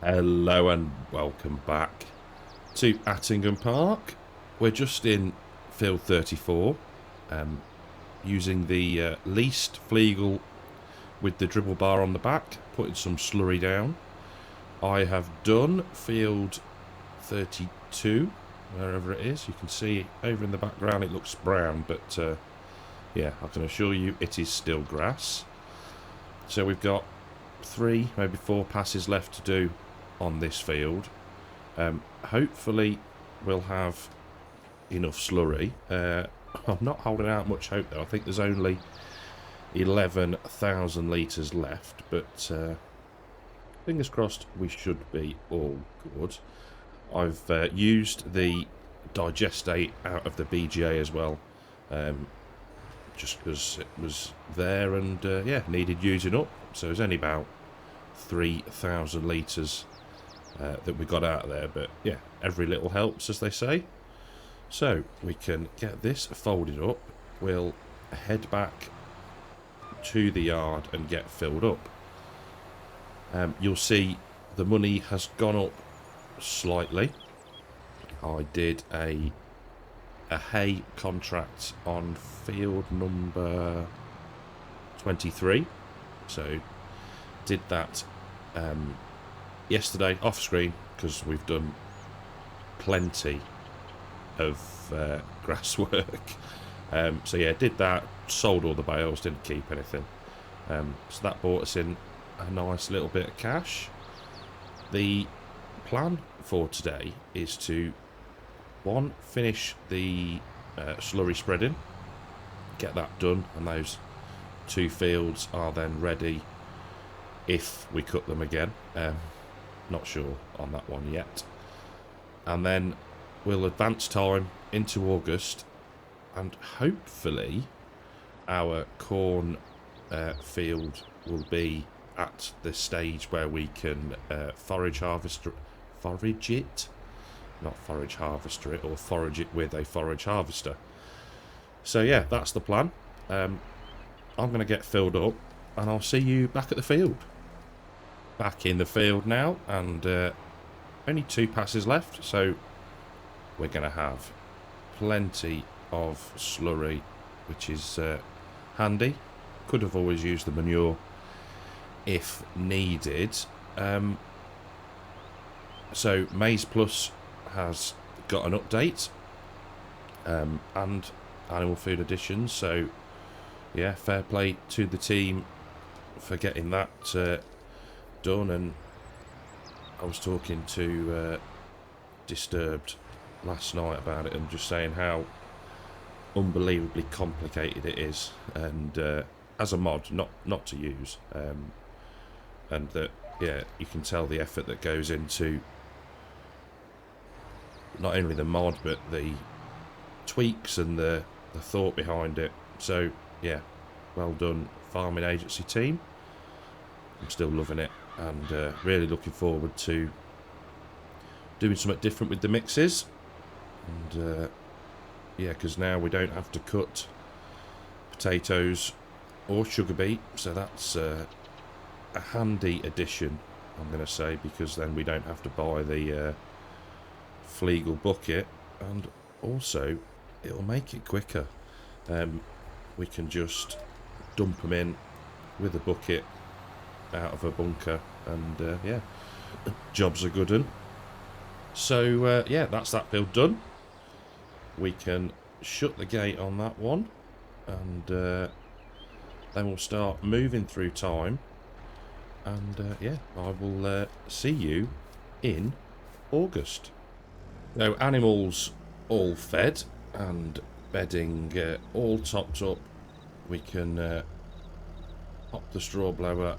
Hello and welcome back to Attingham Park. We're just in field 34, using the least Fleagle with the dribble bar on the back, putting some slurry down. I have done field 32, wherever it is. You can see over in the background it looks brown, but yeah, I can assure you it is still grass. So we've got 3, maybe 4 passes left to do on this field. Hopefully we'll have enough slurry. I'm not holding out much hope though. I think there's only 11,000 litres left, but fingers crossed we should be all good. I've used the digestate out of the BGA as well, just because it was there and yeah, needed using up. So it's only about 3,000 litres that we got out of there, but yeah, every little helps, as they say. So we can get this folded up. We'll head back to the yard and get filled up. You'll see the money has gone up slightly. I did a hay contract on field number 23, so did that yesterday off screen because we've done plenty of grass work. So yeah, did that, sold all the bales, didn't keep anything. So that brought us in a nice little bit of cash. The plan for today is to finish the slurry spreading, get that done, and those 2 fields are then ready if we cut them again. Not sure on that one yet. And then we'll advance time into August, and hopefully our corn field will be at the stage where we can forage it, not forage harvester it, or forage it with a forage harvester. So yeah, that's the plan. I'm going to get filled up and I'll see you back at the field. Back in the field now, and only 2 passes left, so we're going to have plenty of slurry, which is handy. Could have always used the manure if needed. So maizeplus has got an update, and animal food additions, so yeah, fair play to the team for getting that done. And I was talking to Disturbed last night about it and just saying how unbelievably complicated it is, and as a mod, not to use, and that yeah, you can tell the effort that goes into not only the mod but the tweaks and the thought behind it. So yeah, well done farming agency team. I'm still loving it, and really looking forward to doing something different with the mixes. And yeah, because now we don't have to cut potatoes or sugar beet, so that's a handy addition, I'm going to say, because then we don't have to buy the Fleagle bucket, and also it'll make it quicker. We can just dump them in with a bucket out of a bunker, and yeah, job's a good one. So yeah, that's that build done. We can shut the gate on that one, and then we'll start moving through time, and yeah, I will see you in August. So animals all fed and bedding all topped up. We can pop the straw blower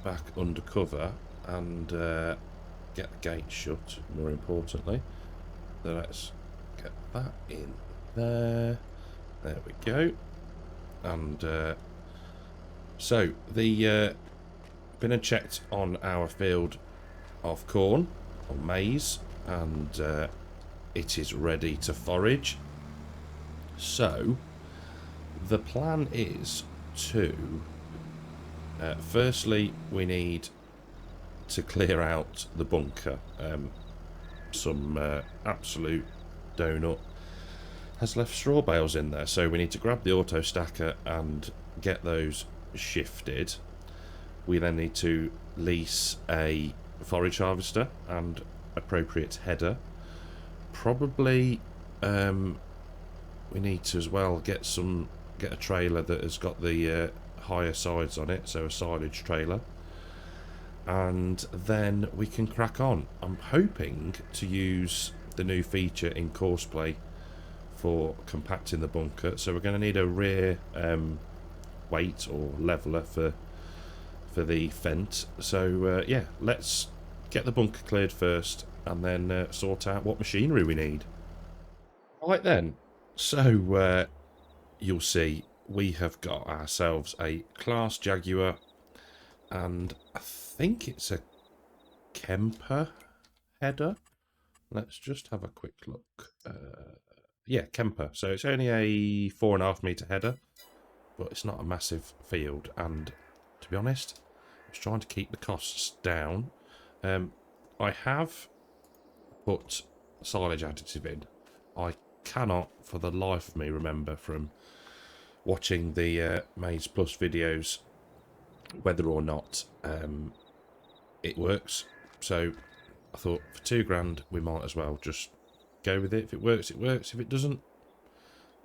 back under cover and get the gate shut, more importantly. So let's get that in there. There we go. And so the been and checked on our field of corn or maize, and it is ready to forage. So the plan is to firstly we need to clear out the bunker. Some absolute donut has left straw bales in there, so we need to grab the auto stacker and get those shifted. We then need to lease a forage harvester and appropriate header. Probably we need to as well get a trailer that has got the higher sides on it, so a silage trailer, and then we can crack on. I'm hoping to use the new feature in Courseplay for compacting the bunker, so we're going to need a rear weight or leveler for the fence. So yeah, let's get the bunker cleared first and then sort out what machinery we need. Right then, so you'll see we have got ourselves a Class Jaguar, and I think it's a Kemper header. Let's just have a quick look. Yeah, Kemper. So it's only a 4.5 metre header, but it's not a massive field. And to be honest, I was trying to keep the costs down. I have put silage additive in. I cannot, for the life of me, remember from watching the maizeplus videos whether or not it works. So I thought for £2 we might as well just go with it. If it works, it works. If it doesn't,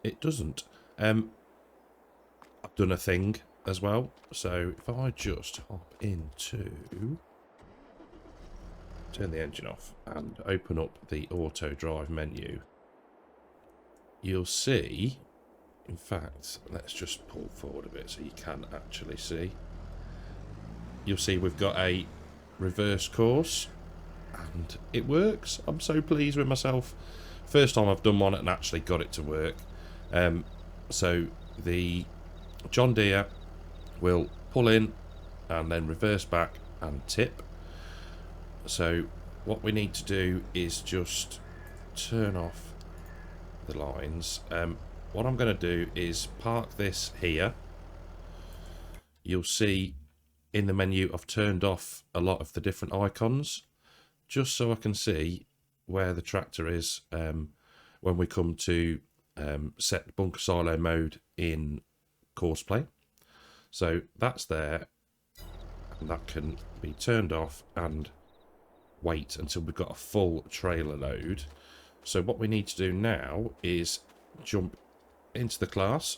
it doesn't. I've done a thing as well. So if I just hop into, turn the engine off and open up the auto drive menu, you'll see, in fact, let's just pull forward a bit so you can actually see. You'll see we've got a reverse course and it works. I'm so pleased with myself. First time I've done one and actually got it to work. So the John Deere will pull in and then reverse back and tip. So what we need to do is just turn off the lines. What I'm going to do is park this here. You'll see in the menu I've turned off a lot of the different icons just so I can see where the tractor is when we come to set bunker silo mode in Courseplay. So that's there, and that can be turned off and wait until we've got a full trailer load. So what we need to do now is jump into the class,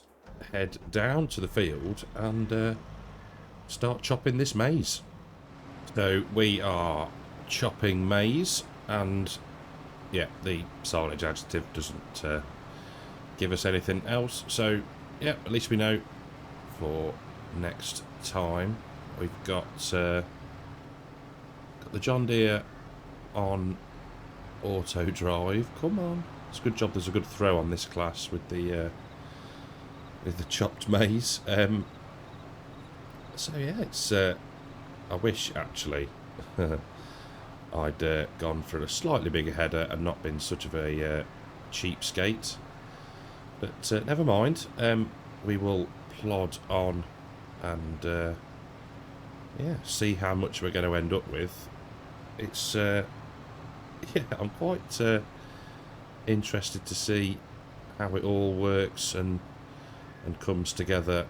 head down to the field and start chopping this maize. So we are chopping maize, and yeah, the silage additive doesn't give us anything else, so yeah, at least we know for next time. We've got the John Deere on auto drive. Come on, it's a good job there's a good throw on this class with the chopped maize. So yeah, it's I wish actually I'd gone for a slightly bigger header and not been such of a cheapskate, but never mind. We will plod on and yeah, see how much we're going to end up with. It's yeah, I'm quite interested to see how it all works and comes together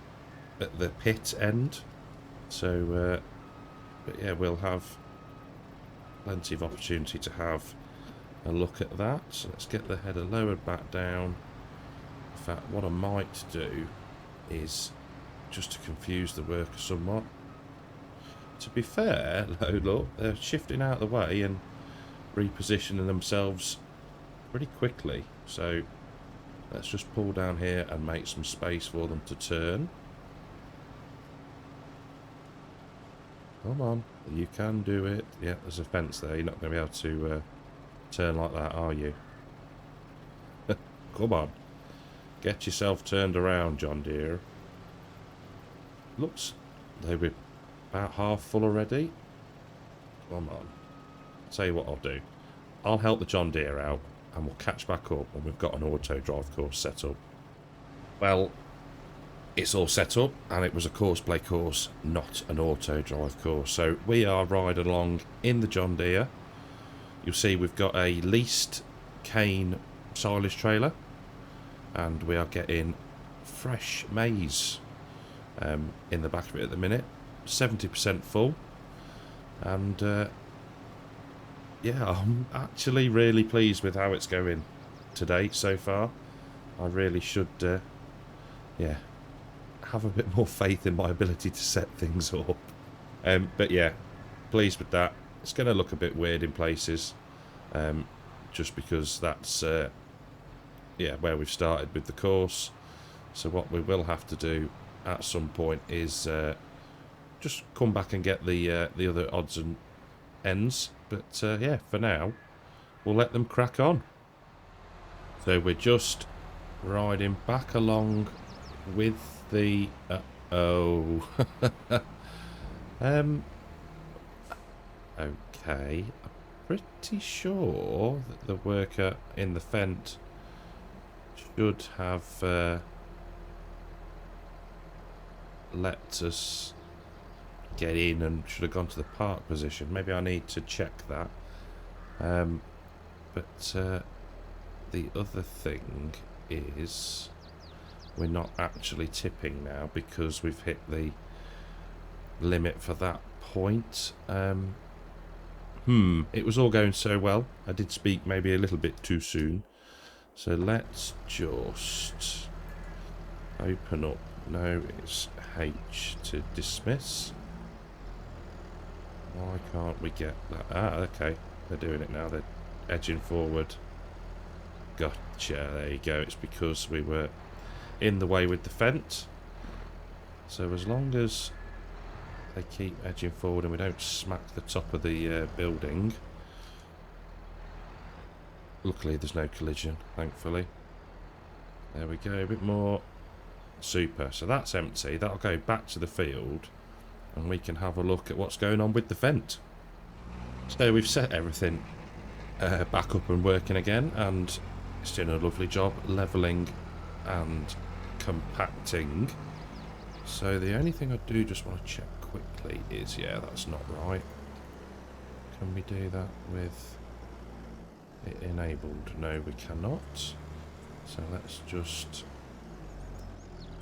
at the pit end. So but yeah, we'll have plenty of opportunity to have a look at that. So let's get the header lowered back down. In fact, what I might do is just to confuse the worker somewhat. To be fair, look, they're shifting out of the way and repositioning themselves pretty quickly. So let's just pull down here and make some space for them to turn. Come on, you can do it. Yeah, there's a fence there. You're not going to be able to turn like that, are you? Come on. Get yourself turned around, John Deere. Looks they were about half full already. Come on. Tell you what I'll do. I'll help the John Deere out and we'll catch back up when we've got an auto drive course set up. Well, it's all set up, and it was a course play course, not an auto drive course. So we are riding along in the John Deere. You'll see we've got a leased cane silage trailer, and we are getting fresh maize in the back of it at the minute, 70% full. And yeah, I'm actually really pleased with how it's going today so far. I really should yeah, have a bit more faith in my ability to set things up. But yeah, pleased with that. It's going to look a bit weird in places, just because that's yeah, where we've started with the course. So what we will have to do at some point is just come back and get the other odds and ends. But yeah, for now, we'll let them crack on. So we're just riding back along with the oh okay, I'm pretty sure that the worker in the Fent should have let us get in and should have gone to the park position. Maybe I need to check that. But the other thing is we're not actually tipping now because we've hit the limit for that point. It was all going so well. I did speak maybe a little bit too soon. So let's just open up. No, it's H to dismiss. Why can't we get that? Ah, okay. They're doing it now. They're edging forward. Gotcha. There you go. It's because we were in the way with the Fent. So as long as they keep edging forward and we don't smack the top of the building. Luckily there's no collision, thankfully. There we go. A bit more. Super. So that's empty. That'll go back to the field. And we can have a look at what's going on with the Fent. So we've set everything back up and working again, and it's doing a lovely job levelling and compacting. So the only thing I do just want to check quickly is, yeah, that's not right. Can we do that with it enabled? No, we cannot. So let's just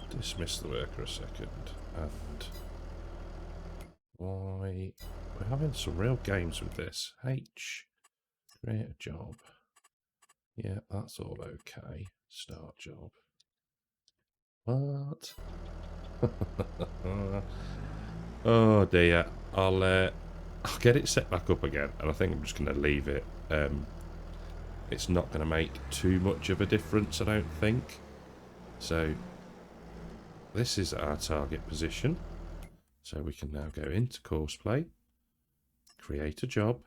dismiss the worker a second. And why? We're having some real games with this. H, create a job. Yeah, that's all okay. Start job. What? Oh dear. I'll get it set back up again, and I think I'm just going to leave it. It's not going to make too much of a difference, I don't think. So this is our target position. So we can now go into course play, create a job,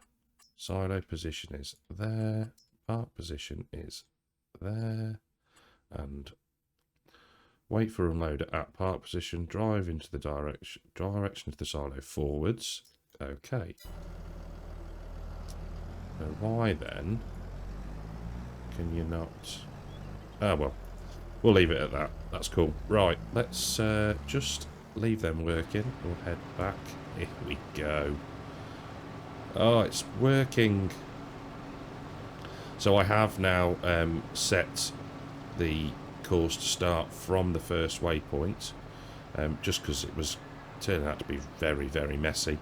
silo position is there, park position is there, and wait for unload at park position, drive into the direction of the silo forwards. Okay. So why then can you not? Ah, well, we'll leave it at that. That's cool. Right, let's just leave them working. We'll head back. Here we go. Oh, it's working. So I have now set the course to start from the first waypoint, just because it was turning out to be very, very messy.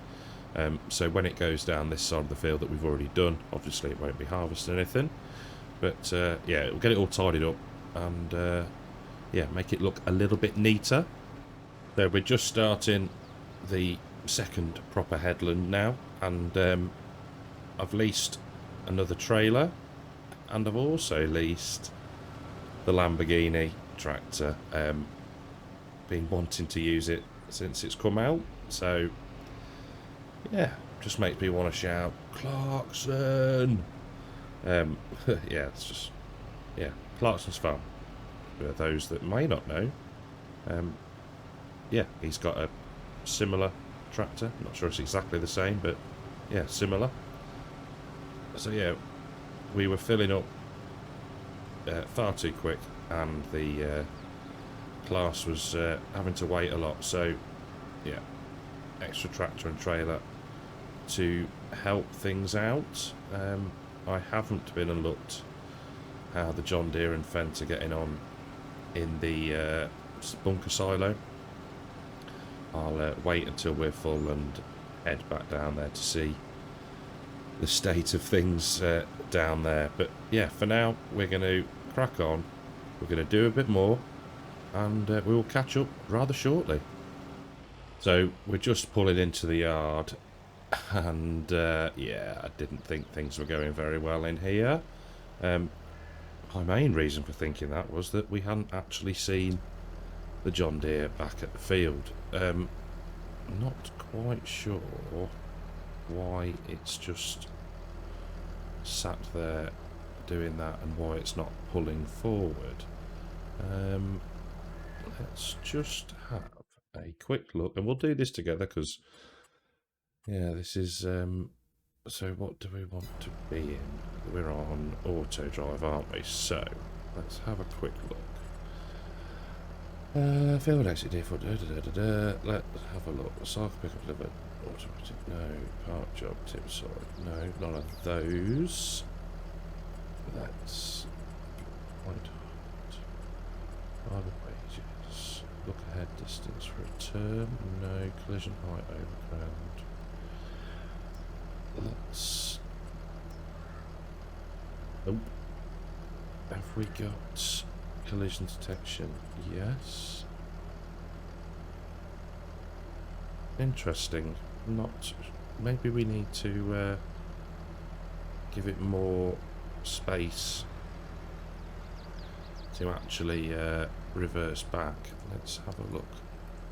So when it goes down this side of the field that we've already done, obviously it won't be harvesting anything. But yeah, we'll get it all tidied up and yeah, make it look a little bit neater. So we're just starting the second proper headland now, and I've leased another trailer, and I've also leased the Lamborghini tractor. Been wanting to use it since it's come out, so yeah, just makes me want to shout Clarkson. Yeah, it's just, yeah, Clarkson's fun. For those that may not know, yeah, he's got a similar tractor. I'm not sure it's exactly the same, but yeah, similar. So yeah, we were filling up far too quick, and the class was having to wait a lot, so yeah, extra tractor and trailer to help things out. I haven't been and looked how the John Deere and Fendt are getting on in the bunker silo. I'll wait until we're full and head back down there to see the state of things down there. But yeah, for now we're going to crack on. We're going to do a bit more, and we will catch up rather shortly. So we're just pulling into the yard, and yeah, I didn't think things were going very well in here. My main reason for thinking that was that we hadn't actually seen the John Deere back at the field. Not quite sure why it's just sat there doing that and why it's not pulling forward. Let's just have a quick look, and we'll do this together because yeah, this is so what do we want to be in? We're on auto drive, aren't we? So let's have a quick look. Field exit default. Let's have a look. Cycle pickup delivered. Automatic. No. Park job. Tip side. No. None of those. That's quite hard. Driver wages. Look ahead distance for a turn. No. Collision height overground. Let's. Oh. Have we got collision detection? Yes. Interesting. Not. Maybe we need to give it more space to actually reverse back. Let's have a look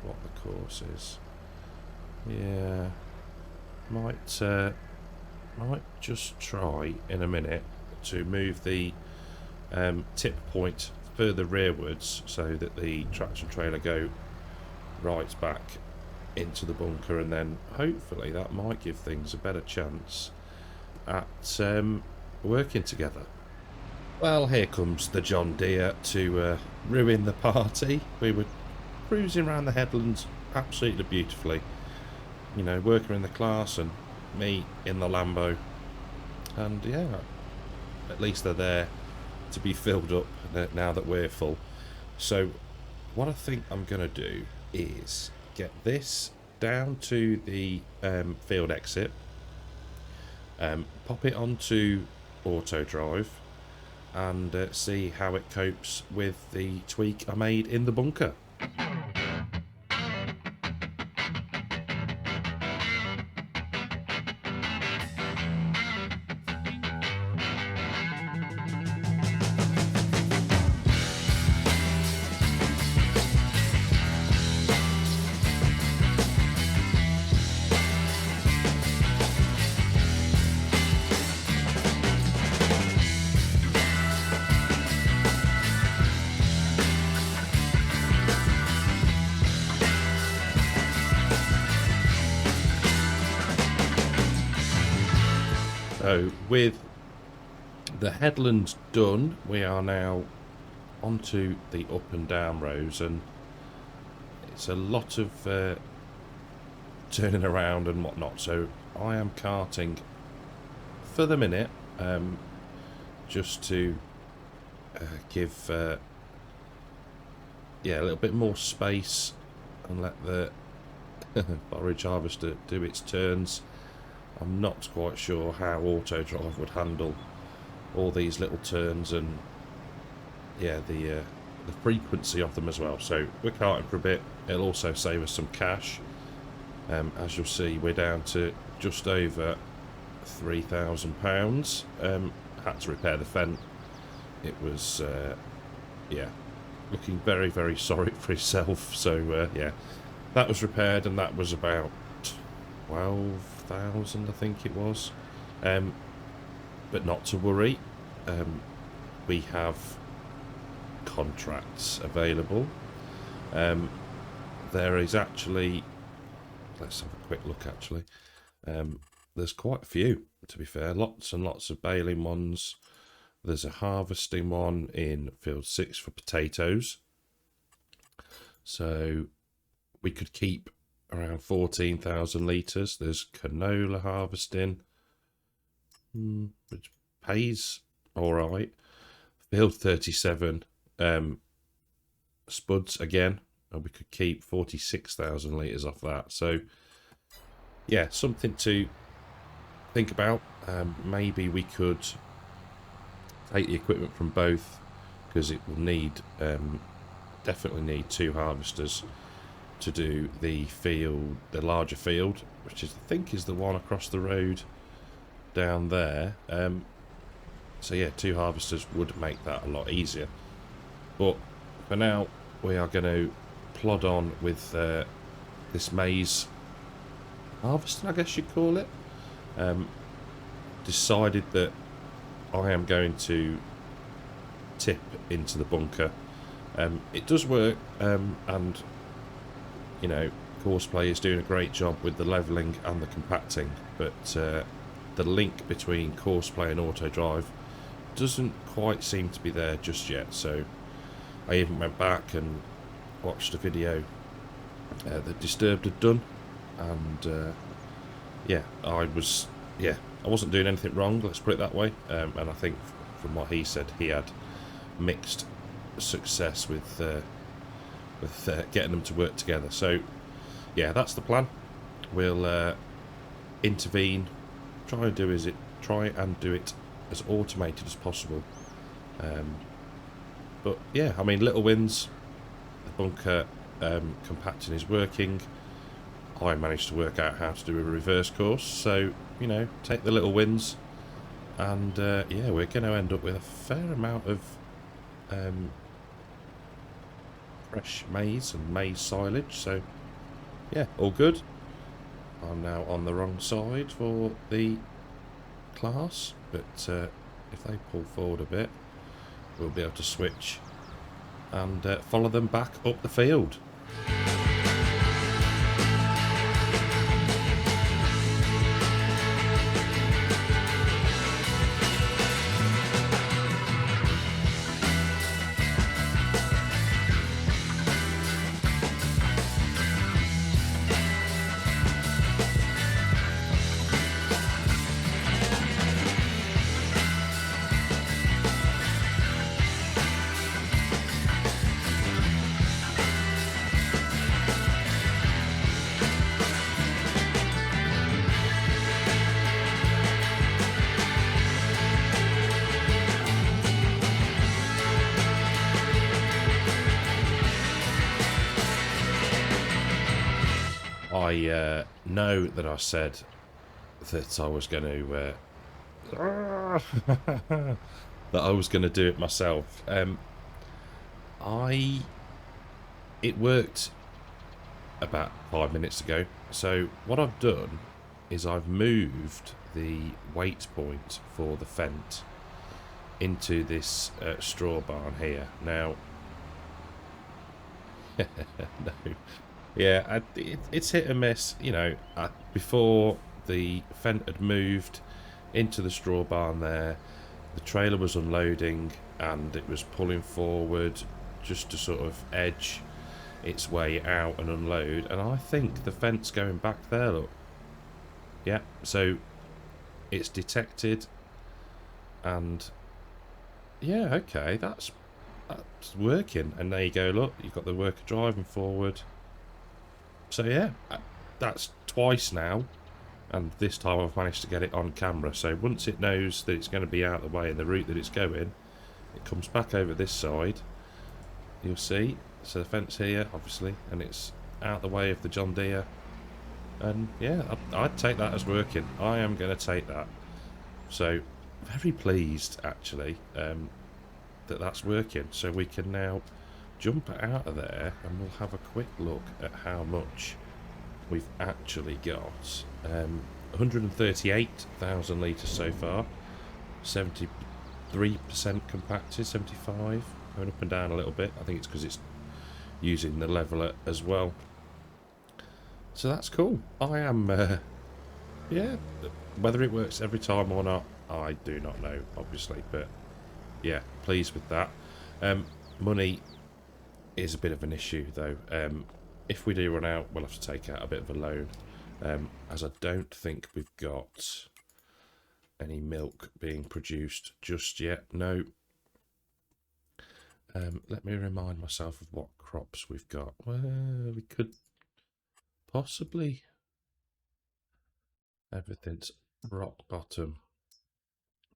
what the course is. Yeah. Might just try in a minute to move the tip point further rearwards so that the traction trailer go right back into the bunker, and then hopefully that might give things a better chance at working together. Well, here comes the John Deere to ruin the party. We were cruising around the headlands absolutely beautifully, you know, working in the class and me in the Lambo, and yeah, at least they're there to be filled up now that we're full. So what I think I'm going to do is get this down to the field exit, pop it onto auto drive, and see how it copes with the tweak I made in the bunker. So with the headlands done, we are now onto the up and down rows, and it's a lot of turning around and whatnot. So I am karting for the minute, just to give yeah, a little bit more space and let the forage harvester do its turns. I'm not quite sure how auto drive would handle all these little turns and yeah, the frequency of them as well. So we're karting for a bit. It'll also save us some cash. As you'll see, we're down to just over £3,000. Had to repair the Fendt. It was yeah, looking very, very sorry for himself. So yeah, that was repaired, and that was about 12,000, I think it was. But not to worry, we have contracts available. There is actually, let's have a quick look actually. There's quite a few, to be fair, lots and lots of baling ones. There's a harvesting one in field 6 for potatoes. So we could keep around 14,000 litres. There's canola harvesting, which pays all right. Field 37 spuds again, and we could keep 46,000 litres off that. So yeah, something to think about. Maybe we could take the equipment from both, because it will need definitely need 2 harvesters to do the field, the larger field, which is, I think, is the one across the road down there. So yeah, 2 harvesters would make that a lot easier. But for now, we are going to plod on with this maize harvesting, I guess you'd call it. Decided that I am going to tip into the bunker. It does work, and you know, Courseplay is doing a great job with the levelling and the compacting, but the link between Courseplay and Auto Drive doesn't quite seem to be there just yet. So I even went back and watched a video that Disturbed had done, and yeah, I wasn't doing anything wrong, let's put it that way. And I think from what he said, he had mixed success with getting them to work together. So yeah, that's the plan. We'll intervene, try and do it as automated as possible. But yeah, I mean, little wins. The bunker compacting is working. I managed to work out how to do a reverse course, so you know, take the little wins, and yeah, we're going to end up with a fair amount of fresh maize and maize silage. So yeah, all good. I'm now on the wrong side for the class, but if they pull forward a bit, we'll be able to switch and follow them back up the field. I know that I said that I was going to that I was going to do it myself. It worked about 5 minutes ago. So what I've done is I've moved the weight point for the fent into this straw barn here. Now, no. Yeah, it's hit and miss. You know, before the fent had moved into the straw barn there, the trailer was unloading and it was pulling forward just to sort of edge its way out and unload. And I think the fent's going back there, look. Yeah, so it's detected, and yeah, okay, that's working. And there you go, look, you've got the worker driving forward. So yeah, that's twice now, and this time I've managed to get it on camera. So once it knows that it's going to be out of the way in the route that it's going, it comes back over this side. You'll see, so the fence here, obviously, and it's out the way of the John Deere. And yeah, I'd take that as working. I am going to take that. So very pleased, actually, that that's working. So we can now jump out of there and we'll have a quick look at how much we've actually got. 138,000 litres so far, 73% compacted, 75, going up and down a little bit. I think it's because it's using the leveler as well. So that's cool. I am yeah, whether it works every time or not, I do not know, obviously, but yeah, pleased with that. Money is a bit of an issue, though. If we do run out, we'll have to take out a bit of a loan, as I don't think we've got any milk being produced just yet. No. Let me remind myself of what crops we've got. Well, we could possibly... Everything's rock bottom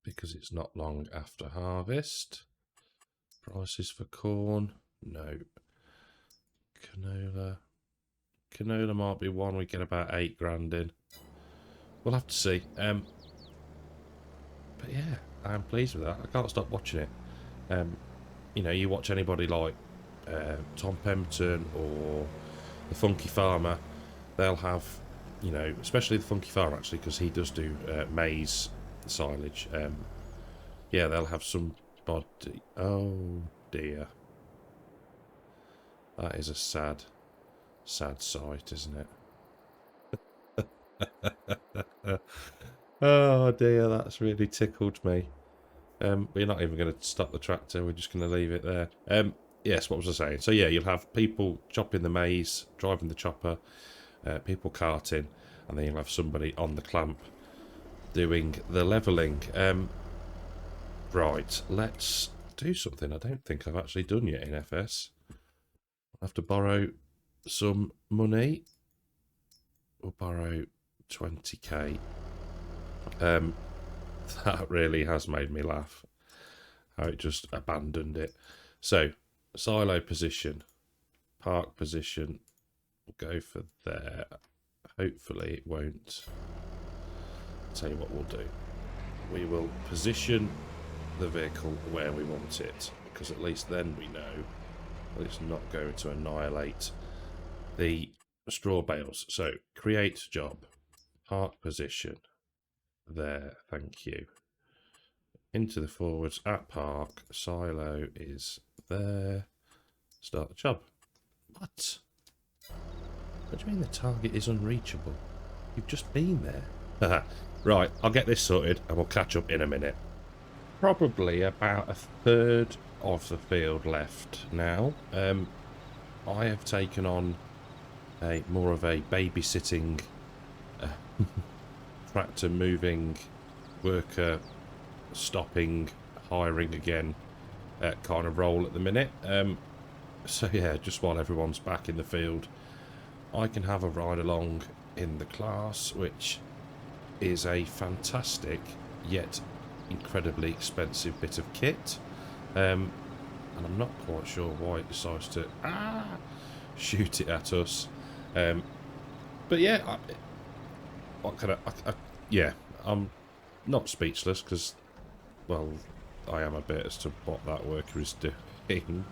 because it's not long after harvest. Prices for corn, no. Canola might be one we get about 8 grand in. We'll have to see. But yeah, I'm pleased with that. I can't stop watching it. You know, you watch anybody like Tom Pemberton or the Funky Farmer, they'll have, you know, especially the Funky Farmer actually, because he does do maize silage. Yeah, they'll have somebody. Oh dear, that is a sad sight, isn't it? Oh dear, that's really tickled me. We're not even going to stop the tractor, we're just going to leave it there. Yes, what was I saying? So yeah, you'll have people chopping the maize, driving the chopper, people carting, and then you'll have somebody on the clamp doing the levelling. Right, let's do something I don't think I've actually done yet in FS. I'll have to borrow some money. We'll borrow 20k. That really has made me laugh, how it just abandoned it. So, silo position, park position, we'll go for there. Hopefully it won't. I'll tell you what we'll do. We will position the vehicle where we want it, because at least then we know that it's not going to annihilate the straw bales. So, create job, park position. There, thank you. Into the forwards at park, silo is there. Start the job. What? What do you mean the target is unreachable? You've just been there. Right, I'll get this sorted and we'll catch up in a minute. Probably about a third of the field left now. I have taken on more of a babysitting tractor moving, worker stopping, hiring again kind of role at the minute. So yeah, just while everyone's back in the field, I can have a ride along in the class, which is a fantastic yet incredibly expensive bit of kit. And I'm not quite sure why it decides to shoot it at us. But yeah, yeah, I'm not speechless because, well, I am a bit as to what that worker is doing.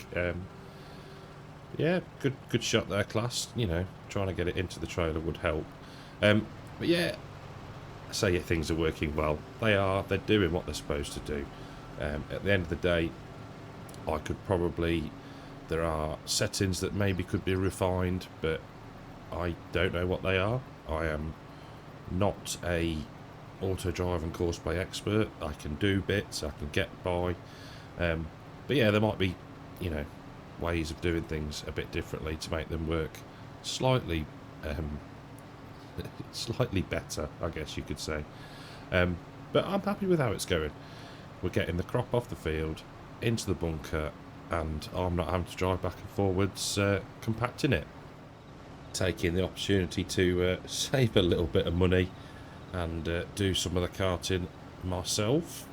Yeah, good shot there, class. You know, trying to get it into the trailer would help. But yeah, I say things are working well. They're doing what they're supposed to do. At the end of the day, I could probably, there are settings that maybe could be refined, but I don't know what they are. I am not a auto drive and courseplay expert. I can do bits, I can get by, but yeah, there might be, you know, ways of doing things a bit differently to make them work slightly slightly better, I guess you could say. But I'm happy with how it's going. We're getting the crop off the field into the bunker, and I'm not having to drive back and forwards compacting it. Taking the opportunity to save a little bit of money and do some of the karting myself.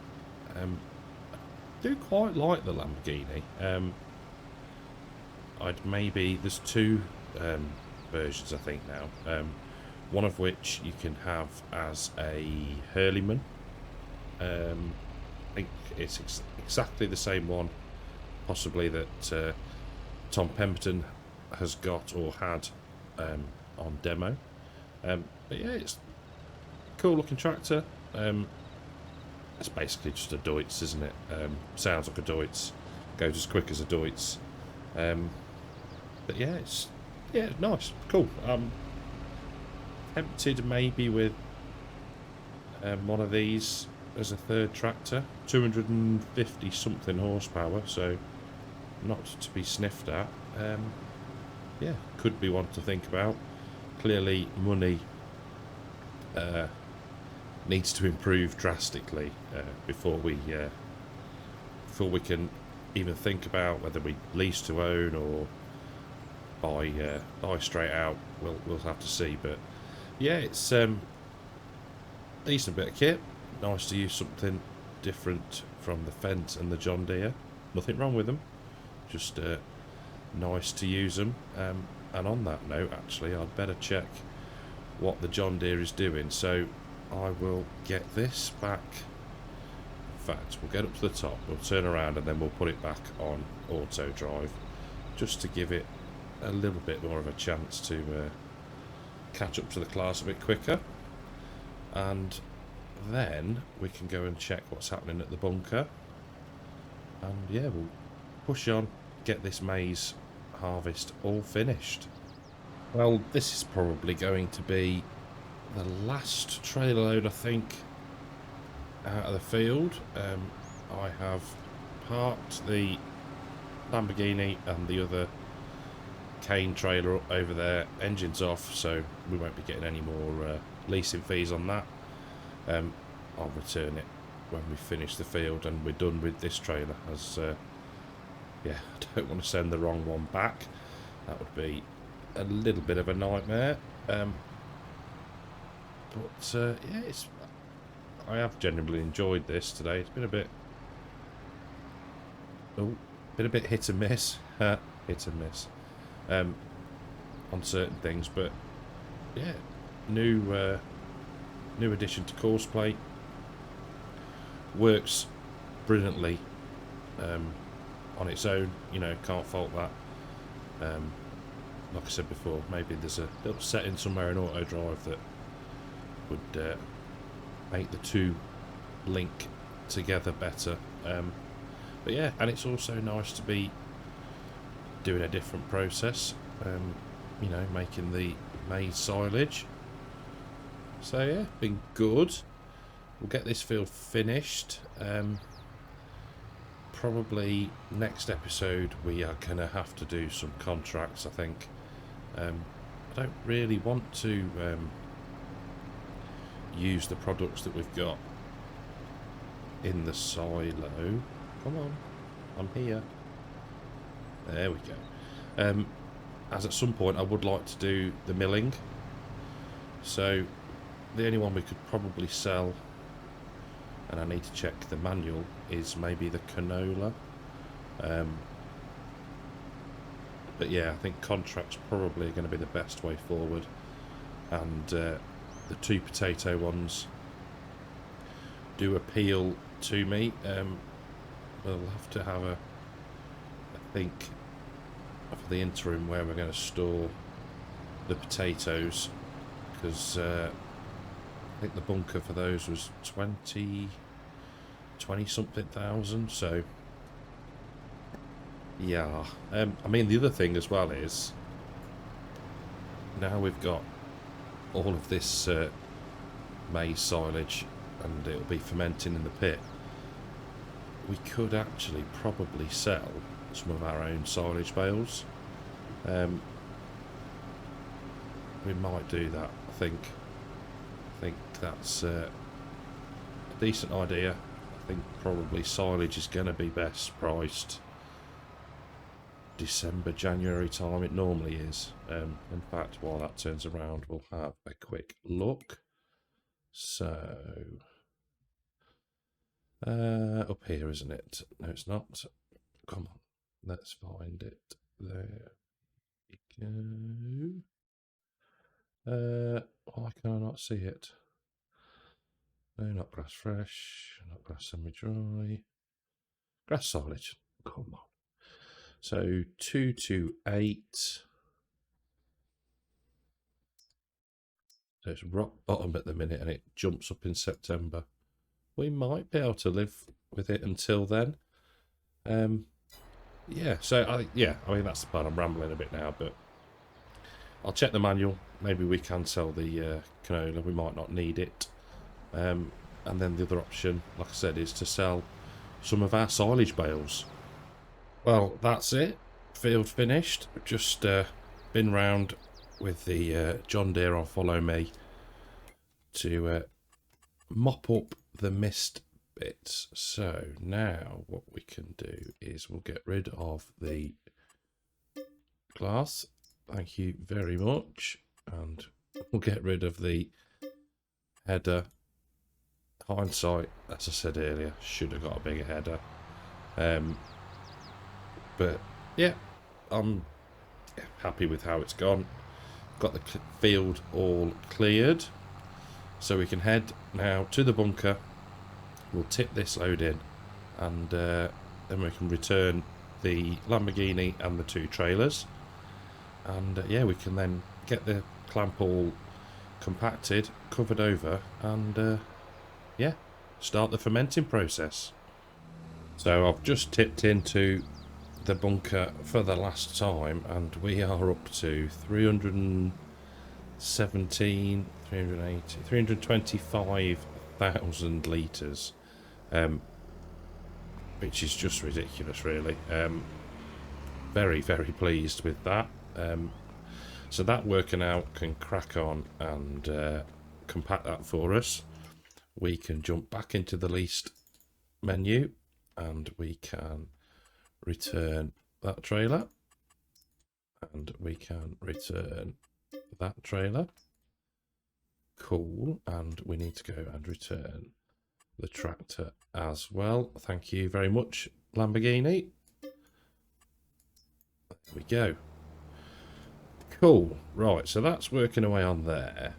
I do quite like the Lamborghini. There's two versions I think now, one of which you can have as a Hurleyman. I think it's exactly the same one possibly that Tom Pemberton has got or had on demo. But yeah, it's a cool looking tractor. It's basically just a Deutz, isn't it? Sounds like a Deutz, goes as quick as a Deutz. But yeah, it's nice, cool. Tempted maybe with one of these as a third tractor. 250 something horsepower, so not to be sniffed at. yeah, could be one to think about. Clearly, money needs to improve drastically before we can even think about whether we lease to own or buy straight out. We'll have to see, but yeah, it's decent bit of kit. Nice to use something different from the Fendt and the John Deere. Nothing wrong with them, just nice to use them. And on that note, actually, I'd better check what the John Deere is doing. So I will get this back. In fact, we'll get up to the top, we'll turn around, and then we'll put it back on auto drive, just to give it a little bit more of a chance to catch up to the class a bit quicker. And then we can go and check what's happening at the bunker. And yeah, we'll push on, get this maize harvest all finished. Well, this is probably going to be the last trailer load, I think, out of the field. I have parked the Lamborghini and the other cane trailer over there, engines off, so we won't be getting any more leasing fees on that. I'll return it when we finish the field and we're done with this trailer, as yeah, I don't want to send the wrong one back. That would be a little bit of a nightmare. But yeah, I have genuinely enjoyed this today. It's been a bit hit and miss, hit and miss on certain things, but yeah, new addition to course plate. Works brilliantly on its own, you know, can't fault that. Like I said before, maybe there's a little setting somewhere in auto drive that would make the two link together better. But yeah, and it's also nice to be doing a different process, you know, making the maize silage. So yeah, been good. We'll get this field finished. Probably next episode we are going to have to do some contracts, I think. I don't really want to use the products that we've got in the silo. Come on, I'm here. There we go. As at some point I would like to do the milling. So the only one we could probably sell, and I need to check the manual, is maybe the canola. But yeah, I think contracts probably are going to be the best way forward. And the two potato ones do appeal to me. We'll have to have I think, for the interim, where we're going to store the potatoes, because I think the bunker for those was 20 something thousand. So yeah, I mean, the other thing as well is, now we've got all of this maize silage and it'll be fermenting in the pit, we could actually probably sell some of our own silage bales. We might do that, I think. I think that's a decent idea. I think probably silage is going to be best priced December, January time. It normally is. In fact, while that turns around, we'll have a quick look. So, up here, isn't it? No, it's not. Come on, let's find it. There we go. Why can I not see it? No, not grass fresh, not grass semi-dry. Grass silage. Come on. So 228. So it's rock bottom at the minute, and it jumps up in September. We might be able to live with it until then. Yeah. So I mean, that's the part. I'm rambling a bit now, but I'll check the manual. Maybe we can sell the canola. We might not need it. And then the other option, like I said, is to sell some of our silage bales. Well, that's it. field finished. Just been round with the John Deere on Follow Me to mop up the mist bits. So now what we can do is we'll get rid of the glass. Thank you very much. And we'll get rid of the header. Hindsight, as I said earlier, should have got a bigger header. But yeah, I'm happy with how it's gone. Got the field all cleared, so we can head now to the bunker. We'll tip this load in, and then we can return the Lamborghini and the 2 trailers. And yeah, we can then get the clamp all compacted, covered over, and yeah, start the fermenting process. So I've just tipped into the bunker for the last time, and we are up to 317, 380, 325,000 litres, which is just ridiculous, really. Very, very pleased with that. So that working out can crack on and compact that for us. We can jump back into the leased menu, and we can return that trailer, and we can return that trailer. Cool. And we need to go and return the tractor as well. Thank you very much, Lamborghini. There we go. Cool. Right, so that's working away on there.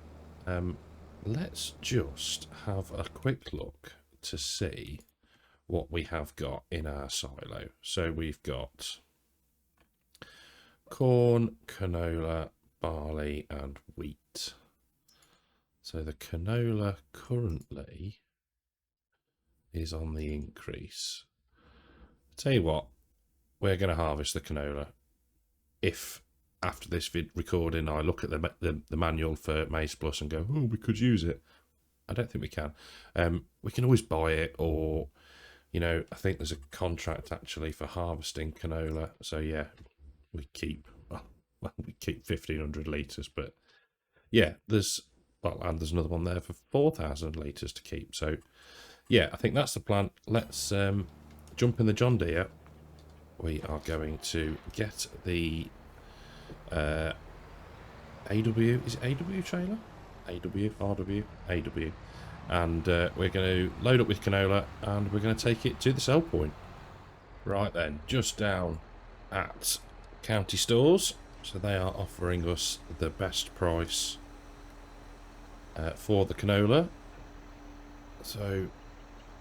Let's just have a quick look to see what we have got in our silo. So we've got corn, canola, barley and wheat. So the canola currently is on the increase. Tell you what, we're going to harvest the canola. If after this recording I look at the manual for maizeplus and go, oh, we could use it, I don't think we can. We can always buy it, or you know, I think there's a contract actually for harvesting canola. So yeah, we keep 1,500 litres, but yeah, there's another one there for 4,000 litres to keep. So yeah, I think that's the plan. Let's jump in the John Deere. We are going to get the AW, is it AW trailer? AW, and we're going to load up with canola, and we're going to take it to the sell point. Right then, just down at County Stores, so they are offering us the best price for the canola. So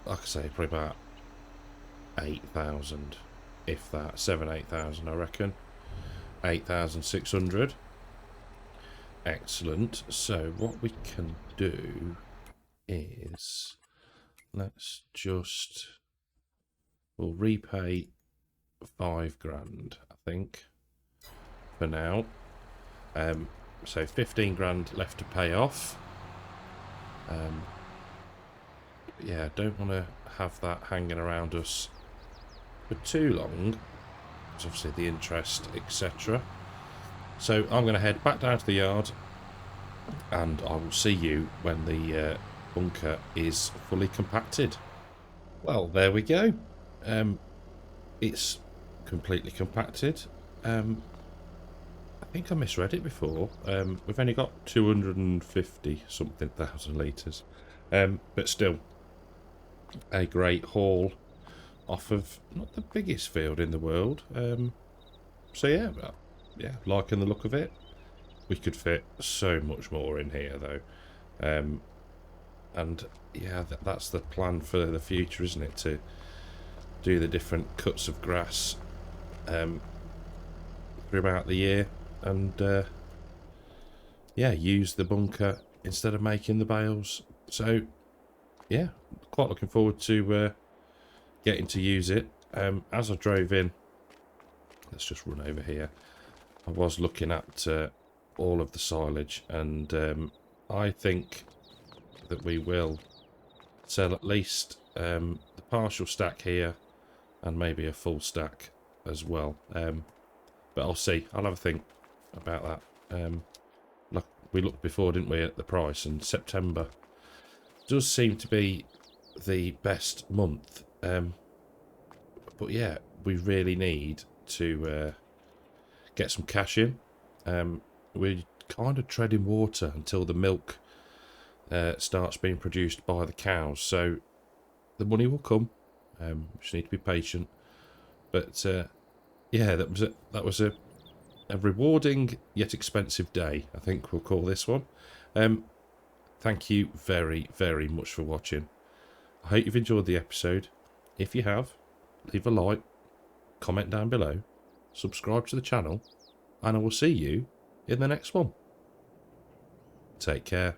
like I say, probably about 8,000, if that, 8,000 I reckon. 8,600. Excellent. So what we can do is, let's just, we'll repay 5 grand, I think, for now. So 15 grand left to pay off. Yeah, don't want to have that hanging around us for too long, because obviously the interest, etc. So I'm going to head back down to the yard, and I will see you when the bunker is fully compacted. Well, there we go. It's completely compacted. I think I misread it before. We've only got 250 something thousand litres, but still a great haul off of not the biggest field in the world. So yeah, yeah, liking the look of it. We could fit so much more in here though, and yeah, that's the plan for the future, isn't it, to do the different cuts of grass throughout the year, and yeah, use the bunker instead of making the bales. So yeah, quite looking forward to getting to use it. As I drove in, let's just run over here, I was looking at all of the silage, and I think that we will sell at least the partial stack here, and maybe a full stack as well. But I'll see. I'll have a think about that. Like we looked before, didn't we, at the price, and September does seem to be the best month. But yeah, we really need to get some cash in. We're kind of treading water until the milk starts being produced by the cows. So the money will come. We just need to be patient. But yeah, that was a rewarding yet expensive day, I think we'll call this one. Thank you very, very much for watching. I hope you've enjoyed the episode. If you have, leave a like, comment down below, subscribe to the channel, and I will see you in the next one. Take care.